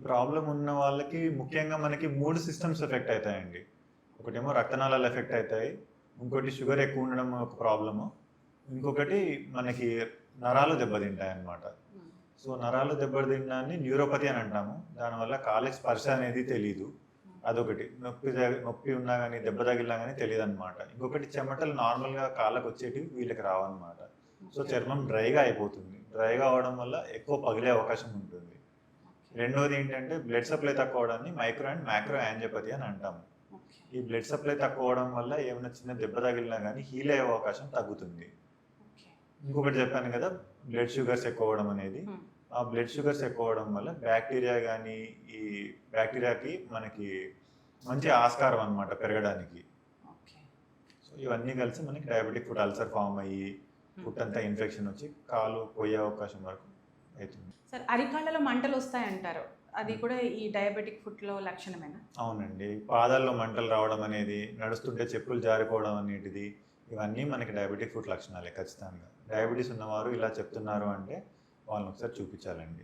Problem ఉన్న వాళ్ళకి ముఖ్యంగా మనకి 3 సిస్టమ్స్ ఎఫెక్ట్ అవుతాయండి. ఒకటేమో రక్తనాళాలు ఎఫెక్ట్ అవుతాయి. ఇంకోటి షుగర్ ఎక్కువ ఉండడం ఒక ప్రాబ్లము. ఇంకొకటి మనకి నరాలు దెబ్బతింటాయన్నమాట. సో నరాలు దెబ్బతినడాన్ని న్యూరోపతి అని అంటాము. దానివల్ల కాళ్ళకి స్పర్శ అనేది తెలీదు. అదొకటి. నొప్పి ఉన్నా కానీ దెబ్బ తగిలినా కానీ తెలియదు అనమాట. ఇంకొకటి చెమటలు నార్మల్గా కాళ్ళకు వచ్చేటివి వీళ్ళకి రావన్నమాట. సో చర్మం డ్రైగా అయిపోతుంది. డ్రైగా అవడం వల్ల ఎక్కువ పగిలే అవకాశం ఉంటుంది. రెండోది ఏంటంటే బ్లడ్ సప్లై తక్కువ అవడాన్ని మైక్రో అండ్ మ్యాక్రో యాంజియోపతి అని అంటాము. ఈ బ్లడ్ సప్లై తక్కువ అవడం వల్ల ఏమైనా చిన్న దెబ్బ తగిలినా కానీ హీల్ అయ్యే అవకాశం తగ్గుతుంది. ఇంకొకటి చెప్పాను కదా, బ్లడ్ షుగర్స్ ఎక్కువ అవడం అనేది. ఆ బ్లడ్ షుగర్స్ ఎక్కువ అవడం వల్ల బ్యాక్టీరియా కానీ ఈ బ్యాక్టీరియాకి మనకి మంచి ఆస్కారం అనమాట పెరగడానికి. సో ఇవన్నీ కలిసి మనకి డయాబెటిక్ ఫుట్ అల్సర్ ఫామ్ అయ్యి ఫుట్ అంతా ఇన్ఫెక్షన్ వచ్చి కాలు పోయే అవకాశం వరకు అవుతుంది. సార్, అరికాళ్ళలో మంటలు వస్తాయంటారు, అది కూడా ఈ డయాబెటిక్ ఫుట్లో లక్షణమేనా? అవునండి. పాదాల్లో మంటలు రావడం అనేది, నడుస్తుంటే చెప్పులు జారిపోవడం అనేటిది, ఇవన్నీ మనకి డయాబెటిక్ ఫుట్ లక్షణాలే ఖచ్చితంగా. డయాబెటీస్ ఉన్నవారు ఇలా చెప్తున్నారు అంటే వాళ్ళని ఒకసారి చూపించాలండి.